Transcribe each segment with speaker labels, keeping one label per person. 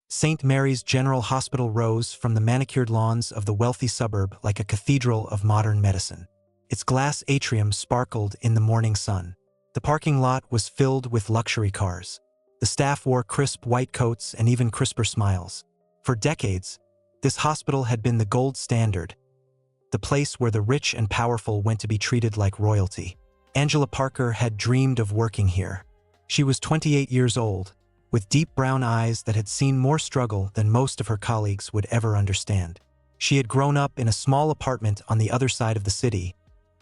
Speaker 1: St. Mary's General Hospital rose from the manicured lawns of the wealthy suburb like a cathedral of modern medicine. Its glass atrium sparkled in the morning sun. The parking lot was filled with luxury cars. The staff wore crisp white coats and even crisper smiles. For decades, this hospital had been the gold standard, the place where the rich and powerful went to be treated like royalty. Angela Parker had dreamed of working here. She was 28 years old, with deep brown eyes that had seen more struggle than most of her colleagues would ever understand. She had grown up in a small apartment on the other side of the city,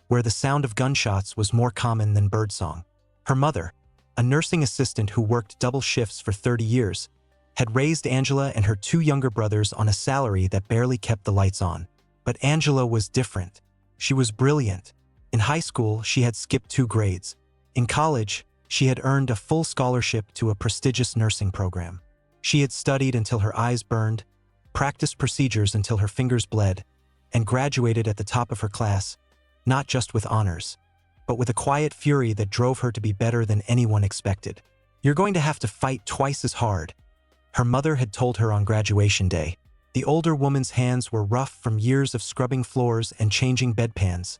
Speaker 1: where the sound of gunshots was more common than birdsong. Her mother, a nursing assistant who worked double shifts for 30 years, had raised Angela and her two younger brothers on a salary that barely kept the lights on. But Angela was different. She was brilliant. In high school, she had skipped 2 grades. In college, she had earned a full scholarship to a prestigious nursing program. She had studied until her eyes burned, practiced procedures until her fingers bled, and graduated at the top of her class, not just with honors, but with a quiet fury that drove her to be better than anyone expected. "You're going to have to fight twice as hard," her mother had told her on graduation day. The older woman's hands were rough from years of scrubbing floors and changing bedpans,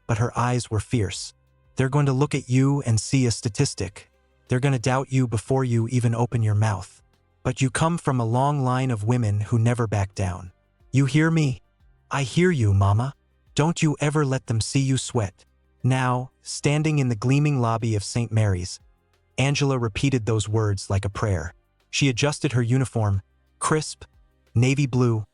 Speaker 1: but her eyes were fierce. "They're going to look at you and see a statistic. They're going to doubt you before you even open your mouth. But you come from a long line of women who never back down. You hear me? I hear you, Mama. Don't you ever let them see you sweat." Now, standing in the gleaming lobby of St. Mary's, Angela repeated those words like a prayer. She adjusted her uniform, crisp, navy blue,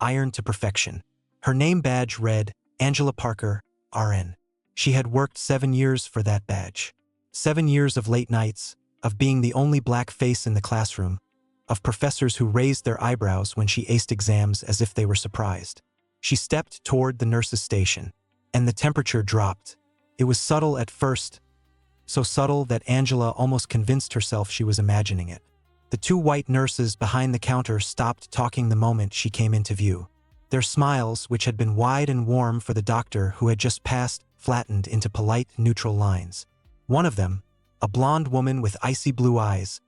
Speaker 1: ironed to perfection. Her name badge read, Angela Parker, RN. She had worked 7 years for that badge. 7 years of late nights, of being the only black face in the classroom, of professors who raised their eyebrows when she aced exams as if they were surprised. She stepped toward the nurse's station, and the temperature dropped. It was subtle at first, so subtle that Angela almost convinced herself she was imagining it. The 2 white nurses behind the counter stopped talking the moment she came into view. Their smiles, which had been wide and warm for the doctor who had just passed, flattened into polite, neutral lines. One of them, a blonde woman with icy blue eyes,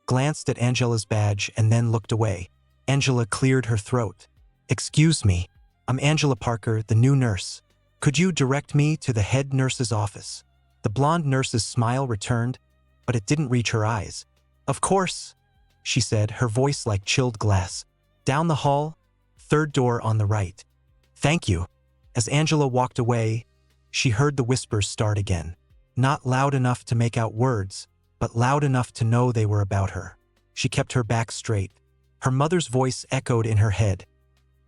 Speaker 1: glanced at Angela's badge and then looked away. Angela cleared her throat. "Excuse me, I'm Angela Parker, the new nurse. Could you direct me to the head nurse's office?" The blonde nurse's smile returned, but it didn't reach her eyes. "Of course," she said, her voice like chilled glass. "Down the hall, 3rd door on the right." "Thank you." As Angela walked away, she heard the whispers start again. Not loud enough to make out words, but loud enough to know they were about her. She kept her back straight. Her mother's voice echoed in her head.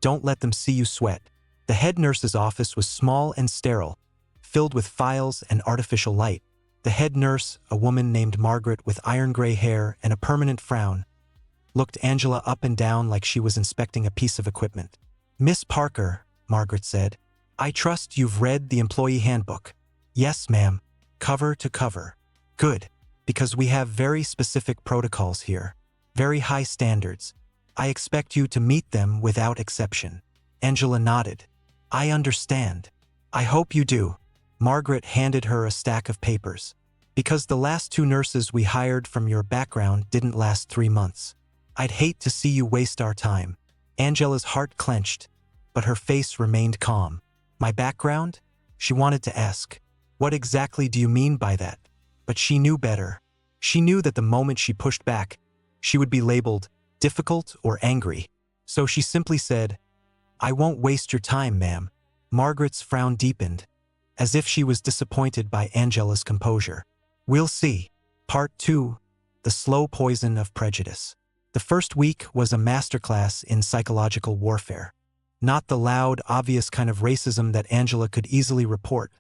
Speaker 1: "Don't let them see you sweat." The head nurse's office was small and sterile, filled with files and artificial light. The head nurse, a woman named Margaret with iron-gray hair and a permanent frown, looked Angela up and down like she was inspecting a piece of equipment. "Miss Parker," Margaret said, "I trust you've read the employee handbook." "Yes, ma'am. Cover to cover." "Good, because we have very specific protocols here. Very high standards. I expect you to meet them without exception." Angela nodded. "I understand. I hope you do." Margaret handed her a stack of papers. "Because the last 2 nurses we hired from your background didn't last 3 months. I'd hate to see you waste our time." Angela's heart clenched, but her face remained calm. "My background?" she wanted to ask. "What exactly do you mean by that?" But she knew better. She knew that the moment she pushed back, she would be labeled difficult or angry. So she simply said, "I won't waste your time, ma'am." Margaret's frown deepened, as if she was disappointed by Angela's composure. "We'll see." Part 2. The Slow Poison of Prejudice. The first week was a masterclass in psychological warfare. Not the loud, obvious kind of racism that Angela could easily report,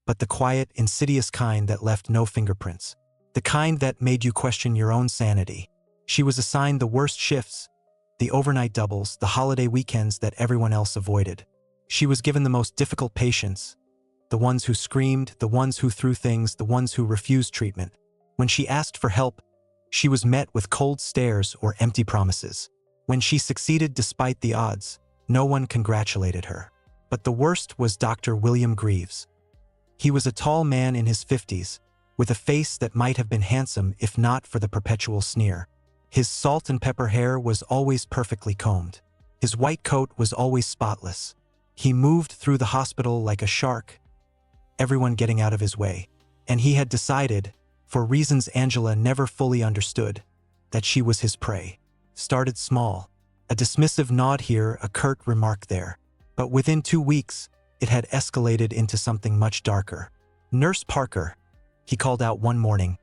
Speaker 1: but the quiet, insidious kind that left no fingerprints. The kind that made you question your own sanity. She was assigned the worst shifts, the overnight doubles, the holiday weekends that everyone else avoided. She was given the most difficult patients, the ones who screamed, the ones who threw things, the ones who refused treatment. When she asked for help, she was met with cold stares or empty promises. When she succeeded despite the odds, no one congratulated her. But the worst was Dr. William Greaves. He was a tall man in his 50s, with a face that might have been handsome if not for the perpetual sneer. His salt and pepper hair was always perfectly combed. His white coat was always spotless. He moved through the hospital like a shark, everyone getting out of his way. And he had decided, for reasons Angela never fully understood, that she was his prey. Started small. A dismissive nod here, a curt remark there. But within 2 weeks, it had escalated into something much darker. "Nurse Parker," he called out one morning,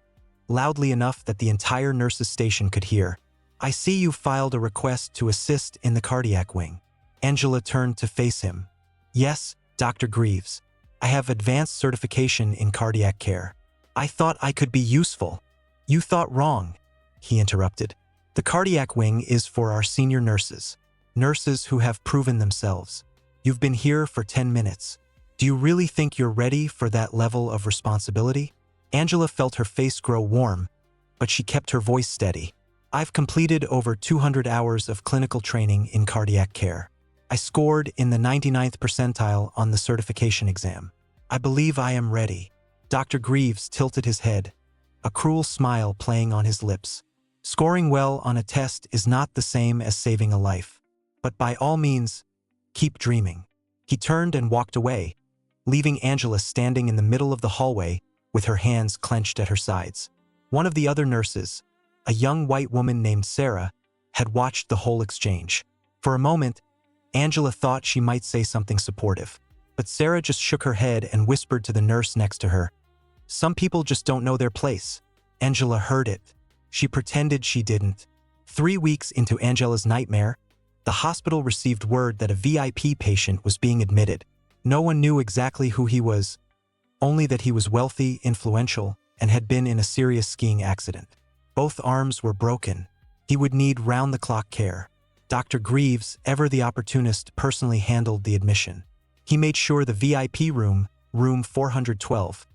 Speaker 1: loudly enough that the entire nurses' station could hear. "I see you filed a request to assist in the cardiac wing." Angela turned to face him. "Yes, Dr. Greaves. I have advanced certification in cardiac care. I thought I could be useful." "You thought wrong," he interrupted. "The cardiac wing is for our senior nurses, nurses who have proven themselves. You've been here for 10 minutes. Do you really think you're ready for that level of responsibility?" Angela felt her face grow warm, but she kept her voice steady. "I've completed over 200 hours of clinical training in cardiac care. I scored in the 99th percentile on the certification exam. I believe I am ready." Dr. Greaves tilted his head, a cruel smile playing on his lips. "Scoring well on a test is not the same as saving a life. But by all means, keep dreaming." He turned and walked away, leaving Angela standing in the middle of the hallway with her hands clenched at her sides. One of the other nurses, a young white woman named Sarah, had watched the whole exchange. For a moment, Angela thought she might say something supportive. But Sarah just shook her head and whispered to the nurse next to her, "Some people just don't know their place." Angela heard it. She pretended she didn't. 3 weeks into Angela's nightmare, the hospital received word that a VIP patient was being admitted. No one knew exactly who he was, only that he was wealthy, influential, and had been in a serious skiing accident. Both arms were broken. He would need round-the-clock care. Dr. Greaves, ever the opportunist, personally handled the admission. He made sure the VIP room, room 412,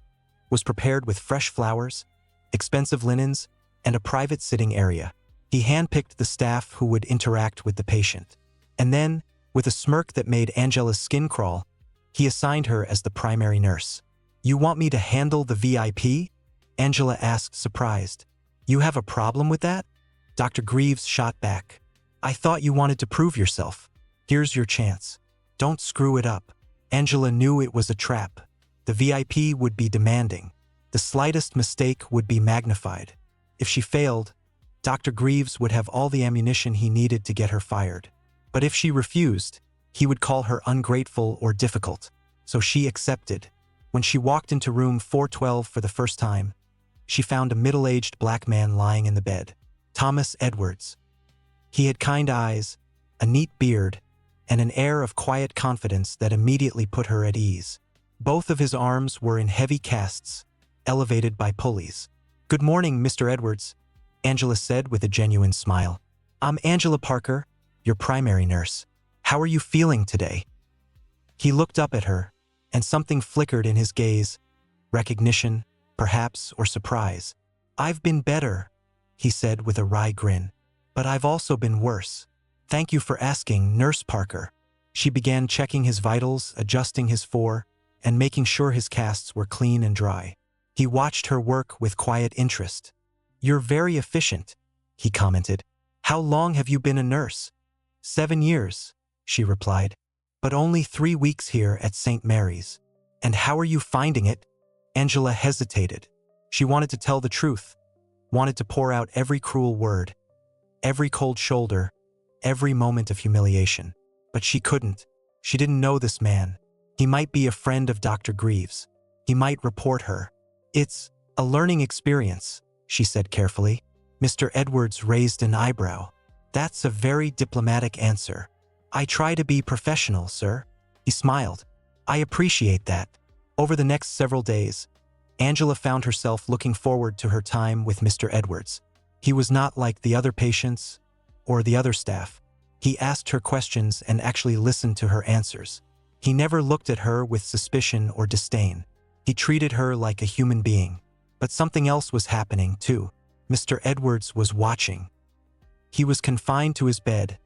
Speaker 1: was prepared with fresh flowers, expensive linens, and a private sitting area. He handpicked the staff who would interact with the patient. And then, with a smirk that made Angela's skin crawl, he assigned her as the primary nurse. "You want me to handle the VIP?" Angela asked, surprised. "You have a problem with that?" Dr. Greaves shot back. "I thought you wanted to prove yourself. Here's your chance. Don't screw it up." Angela knew it was a trap. The VIP would be demanding. The slightest mistake would be magnified. If she failed, Dr. Greaves would have all the ammunition he needed to get her fired. But if she refused, he would call her ungrateful or difficult. So she accepted. When she walked into room 412 for the first time, she found a middle-aged black man lying in the bed. Thomas Edwards. He had kind eyes, a neat beard, and an air of quiet confidence that immediately put her at ease. Both of his arms were in heavy casts, elevated by pulleys. "Good morning, Mr. Edwards," Angela said with a genuine smile. "I'm Angela Parker, your primary nurse. How are you feeling today?" He looked up at her, and something flickered in his gaze. Recognition, perhaps, or surprise. "I've been better," he said with a wry grin. "But I've also been worse. Thank you for asking, Nurse Parker." She began checking his vitals, adjusting his and making sure his casts were clean and dry. He watched her work with quiet interest. "You're very efficient," he commented. "How long have you been a nurse?" 7 years, she replied. "But only 3 weeks here at St. Mary's." "And how are you finding it?" Angela hesitated. She wanted to tell the truth, wanted to pour out every cruel word, every cold shoulder, every moment of humiliation. But she couldn't. She didn't know this man. He might be a friend of Dr. Greaves. He might report her. "It's a learning experience," she said carefully. Mr. Edwards raised an eyebrow. "That's a very diplomatic answer." "I try to be professional, sir." He smiled. "I appreciate that." Over the next several days, Angela found herself looking forward to her time with Mr. Edwards. He was not like the other patients or the other staff. He asked her questions and actually listened to her answers. He never looked at her with suspicion or disdain. He treated her like a human being. But something else was happening, too. Mr. Edwards was watching. He was confined to his bed,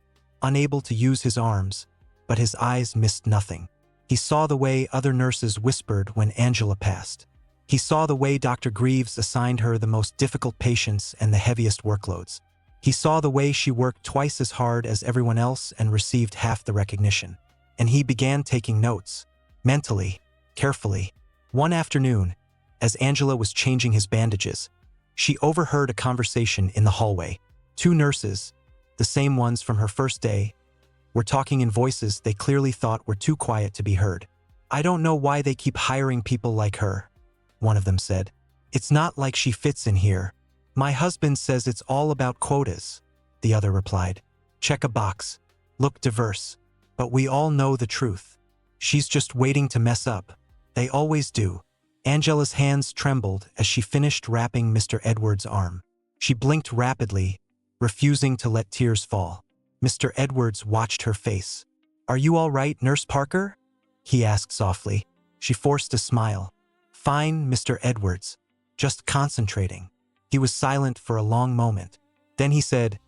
Speaker 1: unable to use his arms, but his eyes missed nothing. He saw the way other nurses whispered when Angela passed. He saw the way Dr. Greaves assigned her the most difficult patients and the heaviest workloads. He saw the way she worked twice as hard as everyone else and received half the recognition. And he began taking notes, mentally, carefully. One afternoon, as Angela was changing his bandages, she overheard a conversation in the hallway. Two nurses, the same ones from her first day, were talking in voices they clearly thought were too quiet to be heard. "I don't know why they keep hiring people like her," one of them said. "It's not like she fits in here. My husband says it's all about quotas," the other replied. "Check a box. Look diverse. But we all know the truth. She's just waiting to mess up. They always do." Angela's hands trembled as she finished wrapping Mr. Edwards' arm. She blinked rapidly, refusing to let tears fall. Mr. Edwards watched her face. "Are you all right, Nurse Parker?" he asked softly. She forced a smile. "Fine, Mr. Edwards. Just concentrating." He was silent for a long moment. Then he said,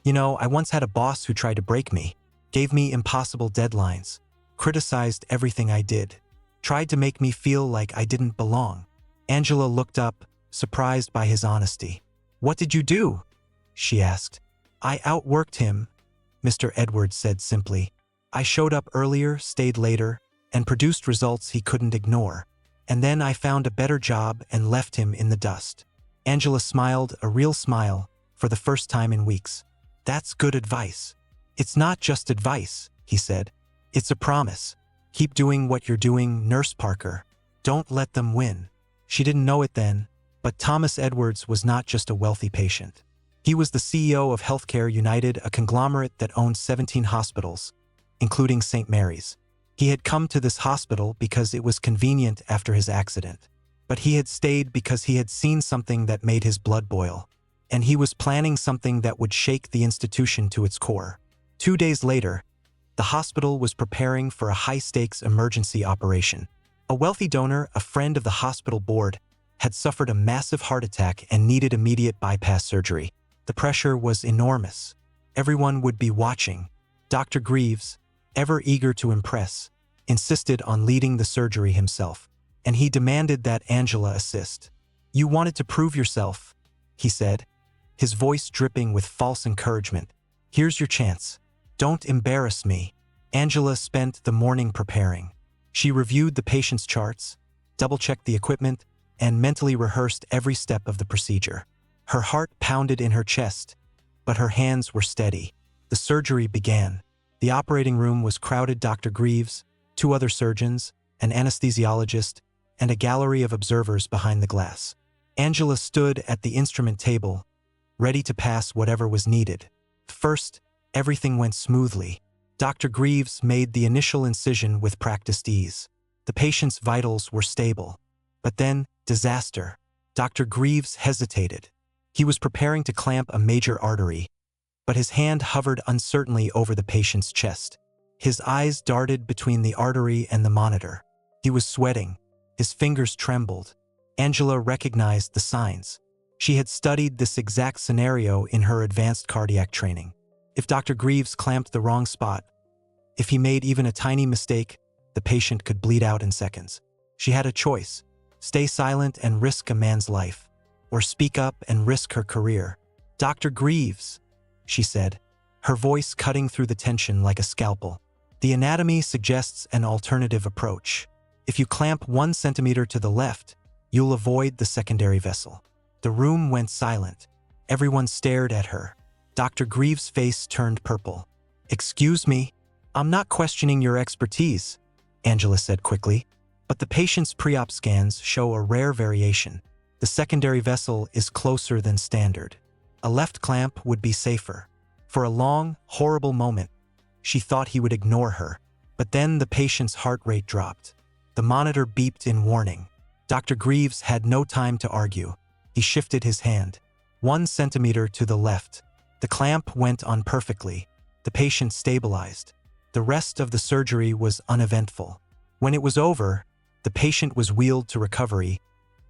Speaker 1: "You know, I once had a boss who tried to break me, gave me impossible deadlines, criticized everything I did, tried to make me feel like I didn't belong." Angela looked up, surprised by his honesty. "What did you do?" she asked. "I outworked him," Mr. Edwards said simply. "I showed up earlier, stayed later, and produced results he couldn't ignore. And then I found a better job and left him in the dust." Angela smiled, a real smile, for the first time in weeks. "That's good advice." "It's not just advice," he said. "It's a promise. Keep doing what you're doing, Nurse Parker. Don't let them win." She didn't know it then, but Thomas Edwards was not just a wealthy patient. He was the CEO of Healthcare United, a conglomerate that owned 17 hospitals, including St. Mary's. He had come to this hospital because it was convenient after his accident. But he had stayed because he had seen something that made his blood boil. And he was planning something that would shake the institution to its core. 2 days later, the hospital was preparing for a high-stakes emergency operation. A wealthy donor, a friend of the hospital board, had suffered a massive heart attack and needed immediate bypass surgery. The pressure was enormous. Everyone would be watching. Dr. Greaves, ever eager to impress, insisted on leading the surgery himself, and he demanded that Angela assist. "You wanted to prove yourself," he said, his voice dripping with false encouragement. "Here's your chance. Don't embarrass me." Angela spent the morning preparing. She reviewed the patient's charts, double-checked the equipment, and mentally rehearsed every step of the procedure. Her heart pounded in her chest, but her hands were steady. The surgery began. The operating room was crowded. Dr. Greaves, 2 other surgeons, an anesthesiologist, and a gallery of observers behind the glass. Angela stood at the instrument table, ready to pass whatever was needed. First, everything went smoothly. Dr. Greaves made the initial incision with practiced ease. The patient's vitals were stable. But then, disaster. Dr. Greaves hesitated. He was preparing to clamp a major artery, but his hand hovered uncertainly over the patient's chest. His eyes darted between the artery and the monitor. He was sweating. His fingers trembled. Angela recognized the signs. She had studied this exact scenario in her advanced cardiac training. If Dr. Greaves clamped the wrong spot, if he made even a tiny mistake, the patient could bleed out in seconds. She had a choice: stay silent and risk a man's life, or speak up and risk her career. "Dr. Greaves," she said, her voice cutting through the tension like a scalpel. "The anatomy suggests an alternative approach. If you clamp 1 centimeter to the left, you'll avoid the secondary vessel." The room went silent. Everyone stared at her. Dr. Greaves' face turned purple. "Excuse me, I'm not questioning your expertise," Angela said quickly, "but the patient's pre-op scans show a rare variation. The secondary vessel is closer than standard. A left clamp would be safer." For a long, horrible moment, she thought he would ignore her. But then the patient's heart rate dropped. The monitor beeped in warning. Dr. Greaves had no time to argue. He shifted his hand. 1 centimeter to the left. The clamp went on perfectly. The patient stabilized. The rest of the surgery was uneventful. When it was over, the patient was wheeled to recovery,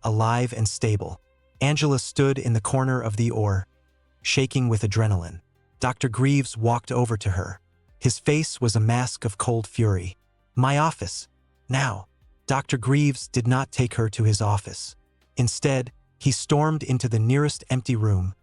Speaker 1: alive and stable. Angela stood in the corner of the OR, shaking with adrenaline. Dr. Greaves walked over to her. His face was a mask of cold fury. "My office, now." Dr. Greaves did not take her to his office. Instead, he stormed into the nearest empty room,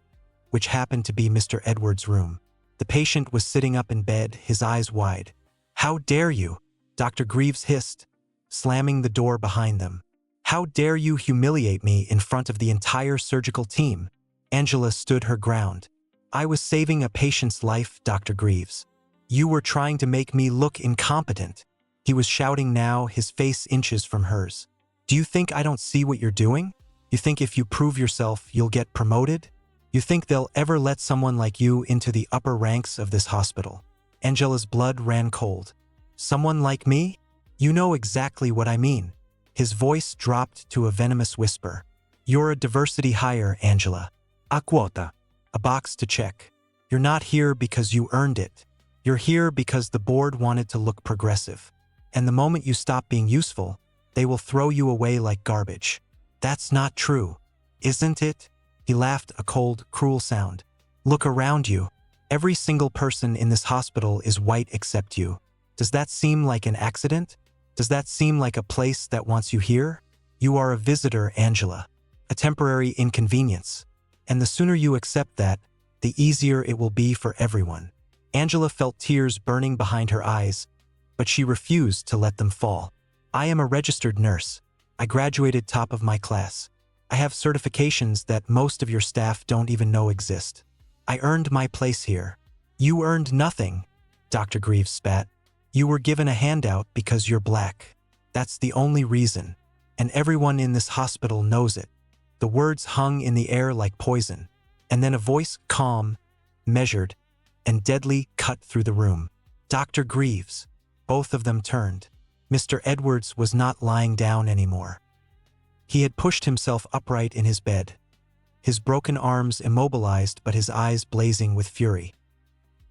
Speaker 1: which happened to be Mr. Edwards' room. The patient was sitting up in bed, his eyes wide. "How dare you?" Dr. Greaves hissed, slamming the door behind them. "How dare you humiliate me in front of the entire surgical team?" Angela stood her ground. "I was saving a patient's life, Dr. Greaves. You were trying to make me look incompetent." He was shouting now, his face inches from hers. "Do you think I don't see what you're doing? You think if you prove yourself, you'll get promoted? You think they'll ever let someone like you into the upper ranks of this hospital?" Angela's blood ran cold. "Someone like me? You know exactly what I mean." His voice dropped to a venomous whisper. "You're a diversity hire, Angela. A quota. A box to check. You're not here because you earned it. You're here because the board wanted to look progressive. And the moment you stop being useful, they will throw you away like garbage." "That's not true, isn't it?" He laughed, a cold, cruel sound. "Look around you. Every single person in this hospital is white except you. Does that seem like an accident? Does that seem like a place that wants you here? You are a visitor, Angela. A temporary inconvenience. And the sooner you accept that, the easier it will be for everyone." Angela felt tears burning behind her eyes, but she refused to let them fall. "I am a registered nurse. I graduated top of my class. I have certifications that most of your staff don't even know exist. I earned my place here." "You earned nothing," Dr. Greaves spat. "You were given a handout because you're black. That's the only reason. And everyone in this hospital knows it." The words hung in the air like poison, and then a voice, calm, measured, and deadly, cut through the room. "Dr. Greaves." Both of them turned. Mr. Edwards was not lying down anymore. He had pushed himself upright in his bed, his broken arms immobilized but his eyes blazing with fury.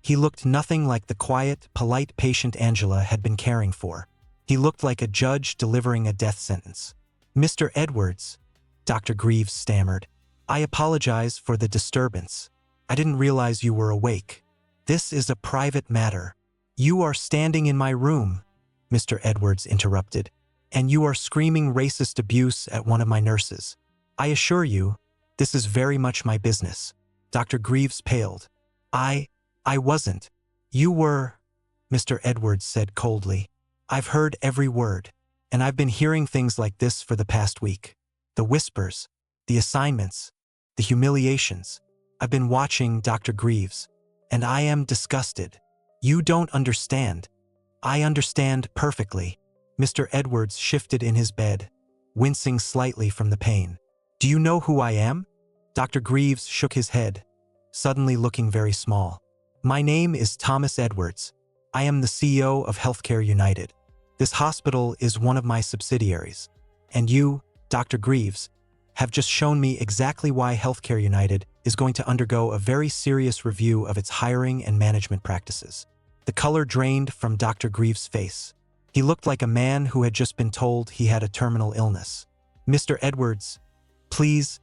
Speaker 1: He looked nothing like the quiet, polite patient Angela had been caring for. He looked like a judge delivering a death sentence. "Mr. Edwards," Dr. Greaves stammered, "I apologize for the disturbance. I didn't realize you were awake. This is a private matter." "You are standing in my room," Mr. Edwards interrupted, "and you are screaming racist abuse at one of my nurses. I assure you, this is very much my business." Dr. Greaves paled. I wasn't." "You were," Mr. Edwards said coldly. "I've heard every word, and I've been hearing things like this for the past week. The whispers, the assignments, the humiliations. I've been watching, Dr. Greaves, and I am disgusted. You don't understand." "I understand perfectly." Mr. Edwards shifted in his bed, wincing slightly from the pain. "Do you know who I am?" Dr. Greaves shook his head, suddenly looking very small. "My name is Thomas Edwards. I am the CEO of Healthcare United. This hospital is one of my subsidiaries. And you, Dr. Greaves, have just shown me exactly why Healthcare United is going to undergo a very serious review of its hiring and management practices." The color drained from Dr. Greaves' face. He looked like a man who had just been told he had a terminal illness. "Mr. Edwards, please,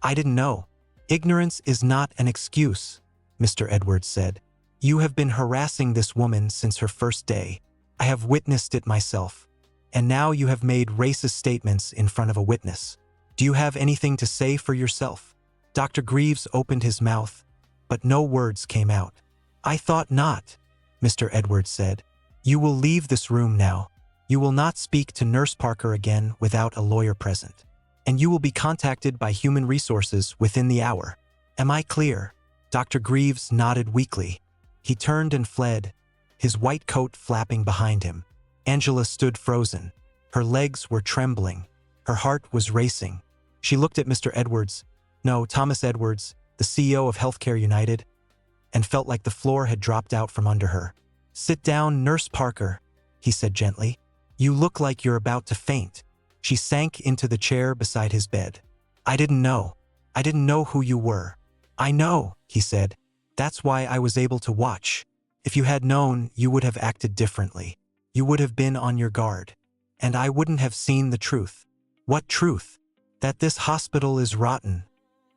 Speaker 1: I didn't know." "Ignorance is not an excuse," Mr. Edwards said. "You have been harassing this woman since her first day. I have witnessed it myself. And now you have made racist statements in front of a witness. Do you have anything to say for yourself?" Dr. Greaves opened his mouth, but no words came out. "I thought not," Mr. Edwards said. "You will leave this room now. You will not speak to Nurse Parker again without a lawyer present. And you will be contacted by Human Resources within the hour. Am I clear?" Dr. Greaves nodded weakly. He turned and fled, his white coat flapping behind him. Angela stood frozen. Her legs were trembling. Her heart was racing. She looked at Mr. Edwards, no, Thomas Edwards, the CEO of Healthcare United, and felt like the floor had dropped out from under her. "Sit down, Nurse Parker," he said gently. "You look like you're about to faint." She sank into the chair beside his bed. "I didn't know. I didn't know who you were." "I know," he said. "That's why I was able to watch. If you had known, you would have acted differently. You would have been on your guard. And I wouldn't have seen the truth." "What truth?" "That this hospital is rotten,"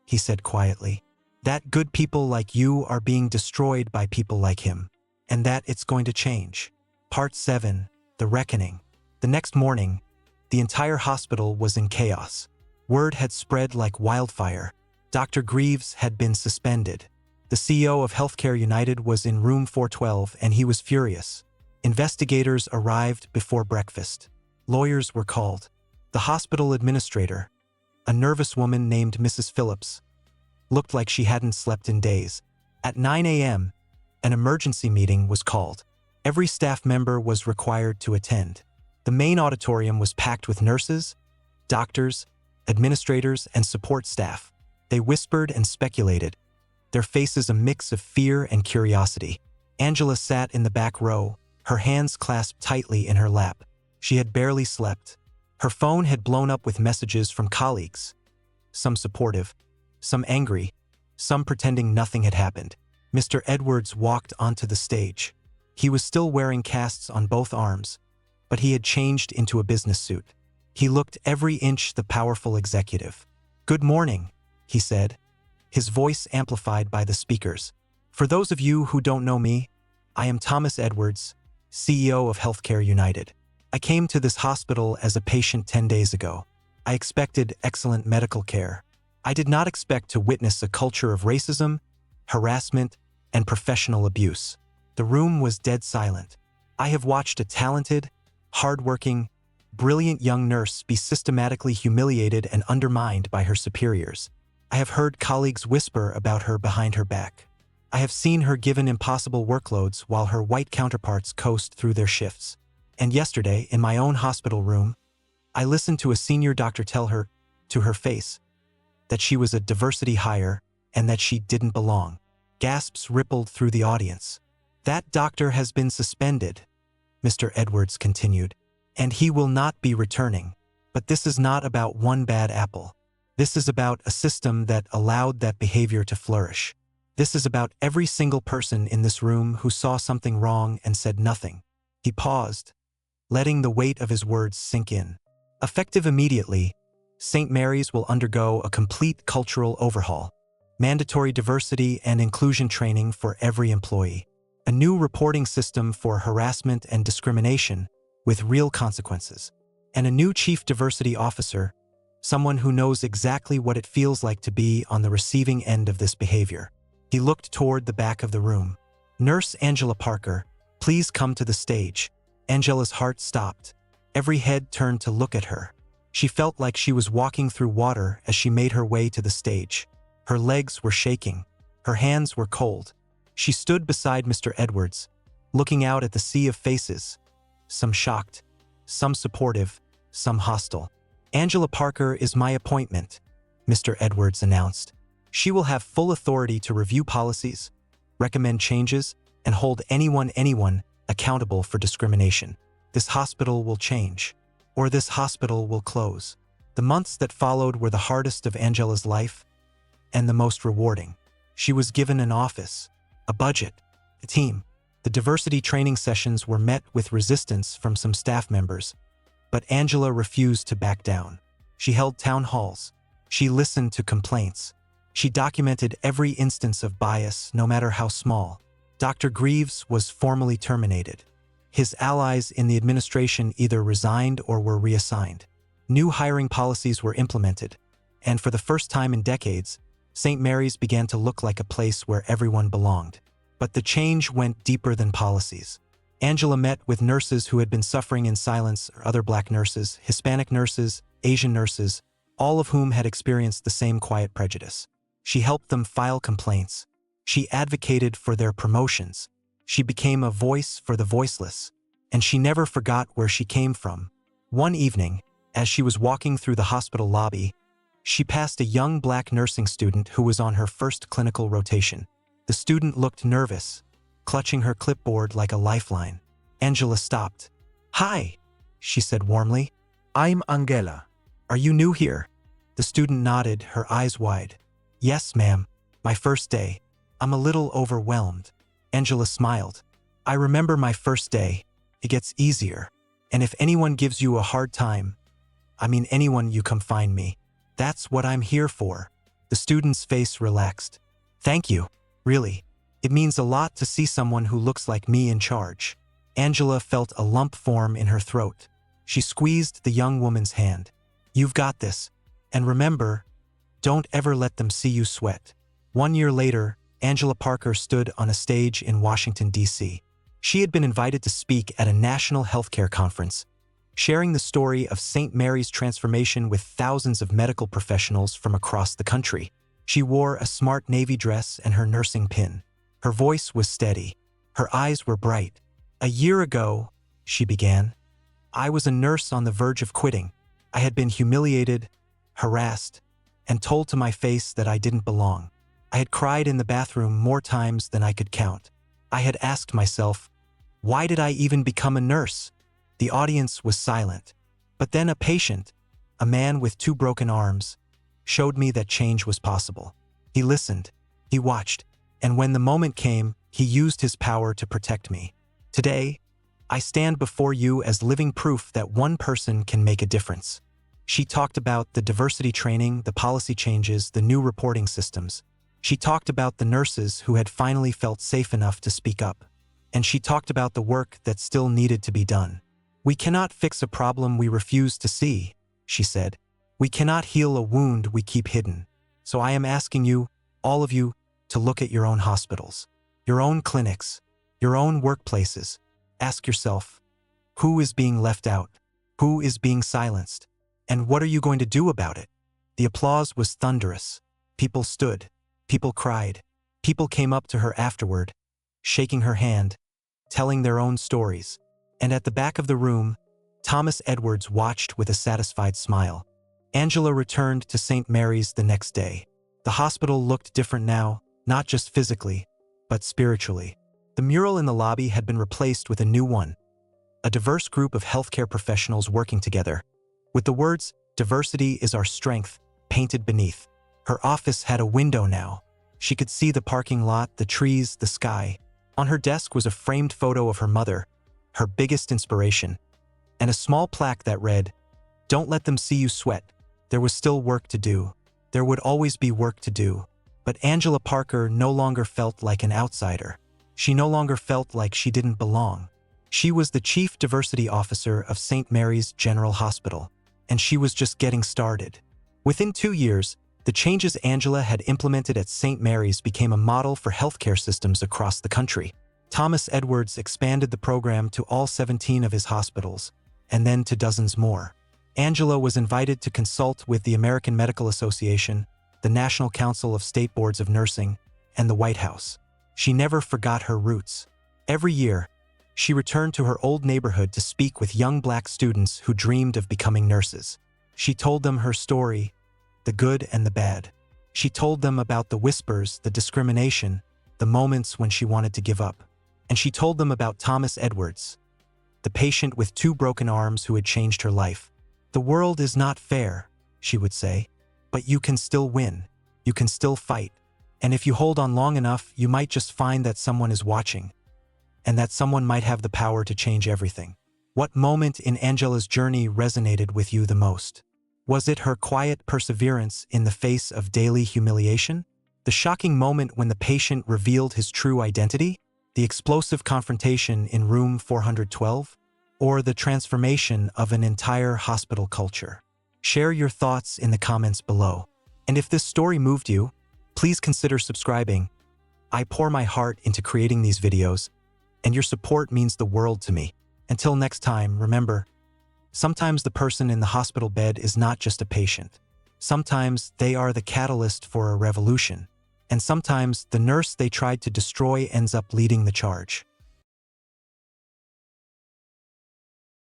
Speaker 1: he said quietly. "That good people like you are being destroyed by people like him. And that it's going to change." Part 7. The Reckoning. The next morning, the entire hospital was in chaos. Word had spread like wildfire. Dr. Greaves had been suspended. The CEO of Healthcare United was in room 412 and he was furious. Investigators arrived before breakfast. Lawyers were called. The hospital administrator, a nervous woman named Mrs. Phillips, looked like she hadn't slept in days. At 9 a.m., an emergency meeting was called. Every staff member was required to attend. The main auditorium was packed with nurses, doctors, administrators, and support staff. They whispered and speculated, their faces a mix of fear and curiosity. Angela sat in the back row, her hands clasped tightly in her lap. She had barely slept. Her phone had blown up with messages from colleagues, some supportive, some angry, some pretending nothing had happened. Mr. Edwards walked onto the stage. He was still wearing casts on both arms, but he had changed into a business suit. He looked every inch the powerful executive. "Good morning," he said, his voice amplified by the speakers. "For those of you who don't know me, I am Thomas Edwards, CEO of Healthcare United. I came to this hospital as a patient 10 days ago. I expected excellent medical care. I did not expect to witness a culture of racism, harassment, and professional abuse." The room was dead silent. "I have watched a talented, hardworking, brilliant young nurse be systematically humiliated and undermined by her superiors. I have heard colleagues whisper about her behind her back. I have seen her given impossible workloads while her white counterparts coast through their shifts. And yesterday, in my own hospital room, I listened to a senior doctor tell her, to her face, that she was a diversity hire and that she didn't belong." Gasps rippled through the audience. "That doctor has been suspended," Mr. Edwards continued, "and he will not be returning. But this is not about one bad apple. This is about a system that allowed that behavior to flourish. This is about every single person in this room who saw something wrong and said nothing." He paused, letting the weight of his words sink in. "Effective immediately, St. Mary's will undergo a complete cultural overhaul. Mandatory diversity and inclusion training for every employee. A new reporting system for harassment and discrimination with real consequences. And a new chief diversity officer, someone who knows exactly what it feels like to be on the receiving end of this behavior." He looked toward the back of the room. "Nurse Angela Parker, please come to the stage." Angela's heart stopped. Every head turned to look at her. She felt like she was walking through water as she made her way to the stage. Her legs were shaking. Her hands were cold. She stood beside Mr. Edwards, looking out at the sea of faces, some shocked, some supportive, some hostile. "Angela Parker is my appointment," Mr. Edwards announced. "She will have full authority to review policies, recommend changes, and hold anyone accountable for discrimination. This hospital will change, or this hospital will close." The months that followed were the hardest of Angela's life and the most rewarding. She was given an office, a budget, a team. The diversity training sessions were met with resistance from some staff members, but Angela refused to back down. She held town halls. She listened to complaints. She documented every instance of bias, no matter how small. Dr. Greaves was formally terminated. His allies in the administration either resigned or were reassigned. New hiring policies were implemented, and for the first time in decades, St. Mary's began to look like a place where everyone belonged. But the change went deeper than policies. Angela met with nurses who had been suffering in silence, or other Black nurses, Hispanic nurses, Asian nurses, all of whom had experienced the same quiet prejudice. She helped them file complaints. She advocated for their promotions. She became a voice for the voiceless, and she never forgot where she came from. One evening, as she was walking through the hospital lobby, she passed a young Black nursing student who was on her first clinical rotation. The student looked nervous, clutching her clipboard like a lifeline. Angela stopped. "Hi," she said warmly.
Speaker 2: I'm Angela.
Speaker 1: "Are you new here?" The student nodded, her eyes wide. "Yes, ma'am. My first day. I'm a little overwhelmed." Angela smiled. "I remember my first day. It gets easier. And if anyone gives you a hard time, I mean anyone, you come find me. That's what I'm here for." The student's face relaxed. "Thank you. Really. It means a lot to see someone who looks like me in charge." Angela felt a lump form in her throat. She squeezed the young woman's hand. "You've got this. And remember, Don't ever let them see you sweat. 1 year later, Angela Parker stood on a stage in Washington, D.C. She had been invited to speak at a national healthcare conference, sharing the story of St. Mary's transformation with thousands of medical professionals from across the country. She wore a smart navy dress and her nursing pin. Her voice was steady. Her eyes were bright. "A year ago," she began, "I was a nurse on the verge of quitting. I had been humiliated, harassed, and told to my face that I didn't belong. I had cried in the bathroom more times than I could count. I had asked myself, why did I even become a nurse?" The audience was silent. But then a patient, a man with 2 broken arms, showed me that change was possible. He listened, he watched, and when the moment came, he used his power to protect me. Today, I stand before you as living proof that one person can make a difference. She talked about the diversity training, the policy changes, the new reporting systems. She talked about the nurses who had finally felt safe enough to speak up. And she talked about the work that still needed to be done. "We cannot fix a problem we refuse to see," she said. "We cannot heal a wound we keep hidden. So I am asking you, all of you, to look at your own hospitals, your own clinics, your own workplaces. Ask yourself, who is being left out? Who is being silenced? And what are you going to do about it?" The applause was thunderous. People stood. People cried. People came up to her afterward, shaking her hand, telling their own stories. And at the back of the room, Thomas Edwards watched with a satisfied smile. Angela returned to St. Mary's the next day. The hospital looked different now, not just physically, but spiritually. The mural in the lobby had been replaced with a new one, a diverse group of healthcare professionals working together, with the words, "Diversity is our strength," painted beneath. Her office had a window now. She could see the parking lot, the trees, the sky. On her desk was a framed photo of her mother, her biggest inspiration, and a small plaque that read, "Don't let them see you sweat." There was still work to do. There would always be work to do. But Angela Parker no longer felt like an outsider. She no longer felt like she didn't belong. She was the Chief Diversity Officer of St. Mary's General Hospital, and she was just getting started. Within 2 years, the changes Angela had implemented at St. Mary's became a model for healthcare systems across the country. Thomas Edwards expanded the program to all 17 of his hospitals, and then to dozens more. Angela was invited to consult with the American Medical Association, the National Council of State Boards of Nursing, and the White House. She never forgot her roots. Every year, she returned to her old neighborhood to speak with young Black students who dreamed of becoming nurses. She told them her story, the good and the bad. She told them about the whispers, the discrimination, the moments when she wanted to give up. And she told them about Thomas Edwards, the patient with 2 broken arms who had changed her life. "The world is not fair," she would say, "but you can still win. You can still fight. And if you hold on long enough, you might just find that someone is watching, and that someone might have the power to change everything." What moment in Angela's journey resonated with you the most? Was it her quiet perseverance in the face of daily humiliation? The shocking moment when the patient revealed his true identity? The explosive confrontation in room 412? Or the transformation of an entire hospital culture? Share your thoughts in the comments below. And if this story moved you, please consider subscribing. I pour my heart into creating these videos, and your support means the world to me. Until next time, remember, sometimes the person in the hospital bed is not just a patient. Sometimes they are the catalyst for a revolution. And sometimes the nurse they tried to destroy ends up leading the charge.